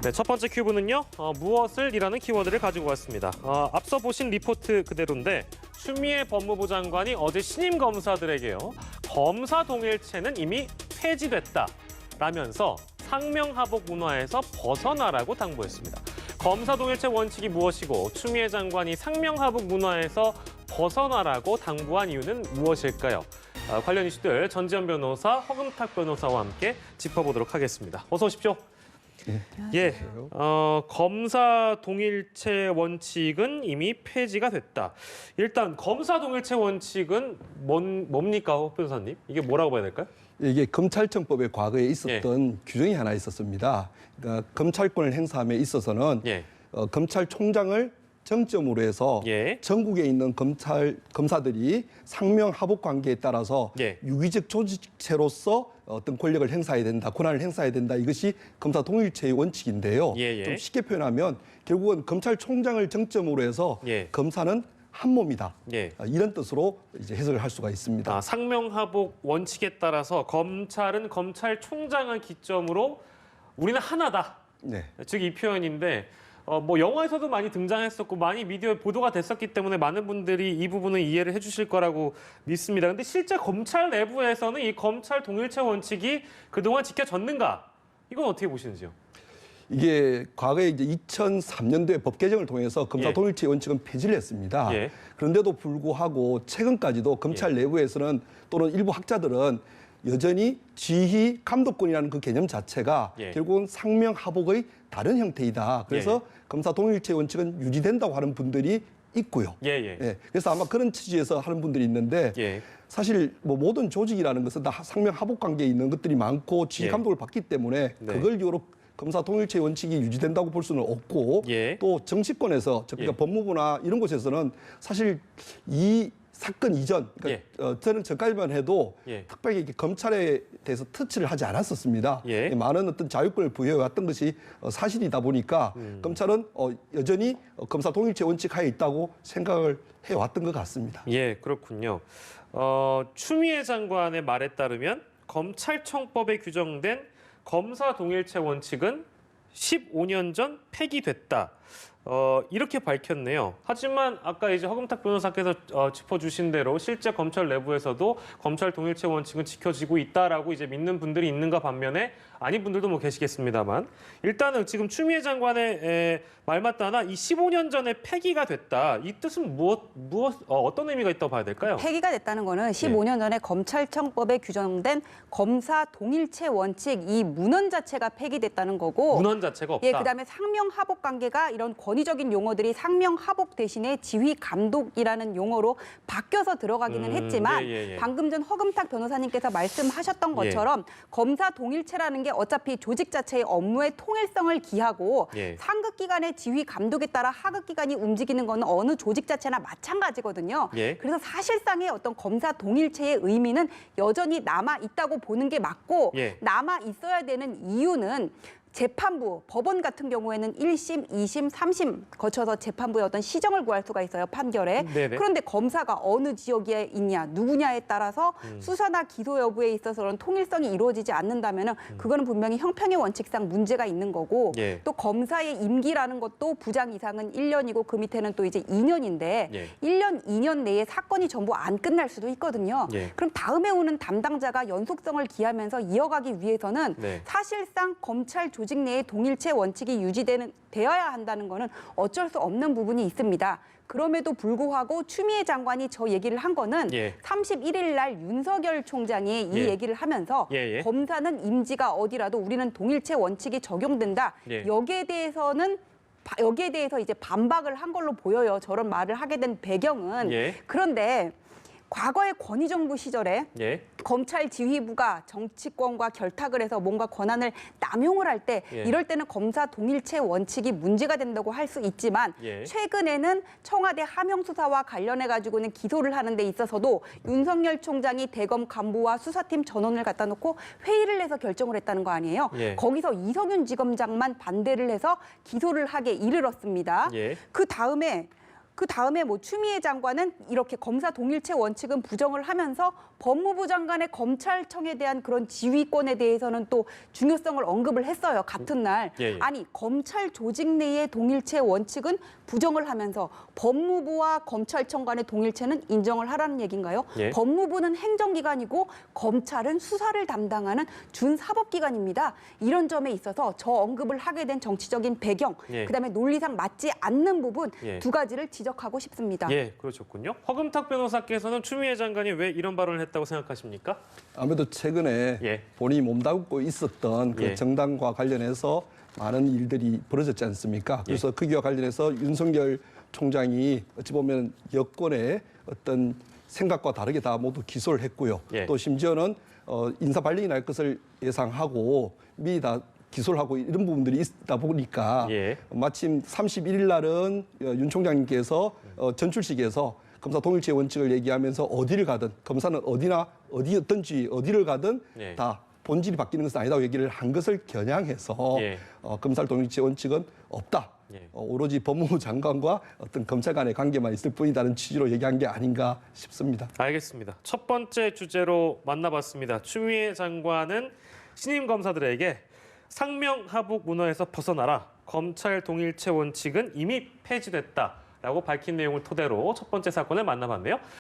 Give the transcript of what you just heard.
네, 첫 번째 큐브는요. 무엇을 이라는 키워드를 가지고 왔습니다. 앞서 보신 리포트 그대로인데 추미애 법무부 장관이 어제 신임 검사들에게요. 검사 동일체는 이미 폐지됐다라면서 상명하복 문화에서 벗어나라고 당부했습니다. 검사 동일체 원칙이 무엇이고 추미애 장관이 상명하복 문화에서 벗어나라고 당부한 이유는 무엇일까요? 관련 이슈들 전지현 변호사, 허금탁 변호사와 함께 짚어보도록 하겠습니다. 어서 오십시오. 예, 검사 동일체 원칙은 이미 폐지가 됐다. 일단 검사 동일체 원칙은 뭡니까, 허 변호사님? 이게 뭐라고 봐야 될까요? 이게 검찰청법에 과거에 있었던 규정이 하나 있었습니다. 그러니까 검찰권을 행사함에 있어서는 검찰총장을 정점으로 해서 전국에 있는 검사들이 상명하복 관계에 따라서 유기적 조직체로서 어떤 권력을 행사해야 된다, 권한을 행사해야 된다. 이것이 검사 동일체의 원칙인데요. 좀 쉽게 표현하면 결국은 검찰총장을 정점으로 해서 검사는 한 몸이다. 이런 뜻으로 이제 해석을 할 수가 있습니다. 상명하복 원칙에 따라서 검찰은 검찰총장을 기점으로 우리는 하나다. 즉 이 표현인데 뭐 영화에서도 많이 등장했었고 많이 미디어에 보도가 됐었기 때문에 많은 분들이 이 부분은 이해를 해주실 거라고 믿습니다. 근데 실제 검찰 내부에서는 이 검찰 동일체 원칙이 그동안 지켜졌는가? 이건 어떻게 보시는지요? 이게 과거에 이제 2003년도에 법 개정을 통해서 검사 동일체 원칙은 폐지를 했습니다. 그런데도 불구하고 최근까지도 검찰 내부에서는 또는 일부 학자들은 여전히 지휘 감독권이라는 그 개념 자체가 결국은 상명하복의 다른 형태이다. 그래서 검사 동일체 원칙은 유지된다고 하는 분들이 있고요. 그래서 아마 그런 취지에서 하는 분들이 있는데 사실 뭐 모든 조직이라는 것은 다 상명하복 관계에 있는 것들이 많고 지휘 감독을 받기 때문에 그걸 이유로 검사 동일체 원칙이 유지된다고 볼 수는 없고 또 정치권에서 그러니까 법무부나 이런 곳에서는 사실 이 사건 이전, 그러니까 저는 전까지만 해도 특별히 이렇게 검찰에 대해서 터치를 하지 않았었습니다. 많은 어떤 자유권을 부여해왔던 것이 사실이다 보니까 검찰은 여전히 검사 동일체 원칙 하에 있다고 생각을 해왔던 것 같습니다. 그렇군요. 추미애 장관의 말에 따르면 검찰청법에 규정된 검사 동일체 원칙은 15년 전 폐기됐다. 이렇게 밝혔네요. 하지만 아까 이제 허금탁 변호사께서 짚어주신 대로 실제 검찰 내부에서도 검찰 동일체 원칙은 지켜지고 있다라고 이제 믿는 분들이 있는가 반면에 아닌 분들도 뭐 계시겠습니다만 일단은 지금 추미애 장관의 말만 따나 이 15년 전에 폐기가 됐다. 이 뜻은 어떤 의미가 있다고 봐야 될까요? 폐기가 됐다는 거는 15년 전에 검찰청법에 규정된 검사 동일체 원칙 이 문헌 자체가 폐기됐다는 거고 문헌 자체가 없다. 그다음에 상명하복 관계가 이런 권위적인 용어들이 상명하복 대신에 지휘 감독이라는 용어로 바뀌어서 들어가기는 했지만 방금 전 허금탁 변호사님께서 말씀하셨던 것처럼 검사 동일체라는 게 어차피 조직 자체의 업무의 통일성을 기하고 상급 기관의 지휘 감독에 따라 하급 기관이 움직이는 건 어느 조직 자체나 마찬가지거든요. 그래서 사실상의 어떤 검사 동일체의 의미는 여전히 남아 있다고 보는 게 맞고 남아 있어야 되는 이유는 재판부, 법원 같은 경우에는 1심, 2심, 3심 거쳐서 재판부의 어떤 시정을 구할 수가 있어요, 판결에. 그런데 검사가 어느 지역에 있냐, 누구냐에 따라서 수사나 기소 여부에 있어서는 통일성이 이루어지지 않는다면 그거는 분명히 형평의 원칙상 문제가 있는 거고 또 검사의 임기라는 것도 부장 이상은 1년이고 그 밑에는 또 이제 2년인데 1년, 2년 내에 사건이 전부 안 끝날 수도 있거든요. 그럼 다음에 오는 담당자가 연속성을 기하면서 이어가기 위해서는 사실상 검찰 조직 내의 동일체 원칙이 되어야 한다는 거는 어쩔 수 없는 부분이 있습니다. 그럼에도 불구하고 추미애 장관이 저 얘기를 한 거는 31일 날 윤석열 총장이 이 얘기를 하면서 검사는 임지가 어디라도 우리는 동일체 원칙이 적용된다. 여기에 대해서 이제 반박을 한 걸로 보여요. 저런 말을 하게 된 배경은. 그런데 과거의 권위정부 시절에 검찰 지휘부가 정치권과 결탁을 해서 뭔가 권한을 남용을 할 때 이럴 때는 검사 동일체 원칙이 문제가 된다고 할 수 있지만 최근에는 청와대 하명수사와 관련해 가지고는 기소를 하는 데 있어서도 윤석열 총장이 대검 간부와 수사팀 전원을 갖다 놓고 회의를 해서 결정을 했다는 거 아니에요. 거기서 이성윤 지검장만 반대를 해서 기소를 하게 이르렀습니다. 그 다음에 그 다음에 뭐 추미애 장관은 이렇게 검사 동일체 원칙은 부정을 하면서 법무부 장관의 검찰청에 대한 그런 지휘권에 대해서는 또 중요성을 언급을 했어요. 같은 날. 아니 검찰 조직 내의 동일체 원칙은 부정을 하면서 법무부와 검찰청 간의 동일체는 인정을 하라는 얘기인가요? 법무부는 행정기관이고 검찰은 수사를 담당하는 준사법기관입니다. 이런 점에 있어서 저 언급을 하게 된 정치적인 배경, 그다음에 논리상 맞지 않는 부분 두 가지를 지적하고 싶습니다. 예, 그러셨군요. 허금탁 변호사께서는 추미애 장관이 왜 이런 발언을 했다고 생각하십니까? 아무래도 최근에 본인이 몸담고 있었던 그 정당과 관련해서 많은 일들이 벌어졌지 않습니까? 그래서 거기와 관련해서 윤석열 총장이 어찌 보면 여권의 어떤 생각과 다르게 다 모두 기소를 했고요. 또 심지어는 인사 발령이 날 것을 예상하고 미리 다 기소를 하고 이런 부분들이 있다 보니까 마침 31일 날은 윤 총장님께서 전출식에서 검사 동일체 원칙을 얘기하면서 어디를 가든 검사는 어디였든지 어디를 가든 다 본질이 바뀌는 것은 아니다고 얘기를 한 것을 겨냥해서 검찰 동일체 원칙은 없다. 오로지 법무부 장관과 어떤 검찰 간의 관계만 있을 뿐이다는 취지로 얘기한 게 아닌가 싶습니다. 알겠습니다. 첫 번째 주제로 만나봤습니다. 추미애 장관은 신임 검사들에게 상명하복 문화에서 벗어나라. 검찰 동일체 원칙은 이미 폐지됐다라고 밝힌 내용을 토대로 첫 번째 사건을 만나봤네요.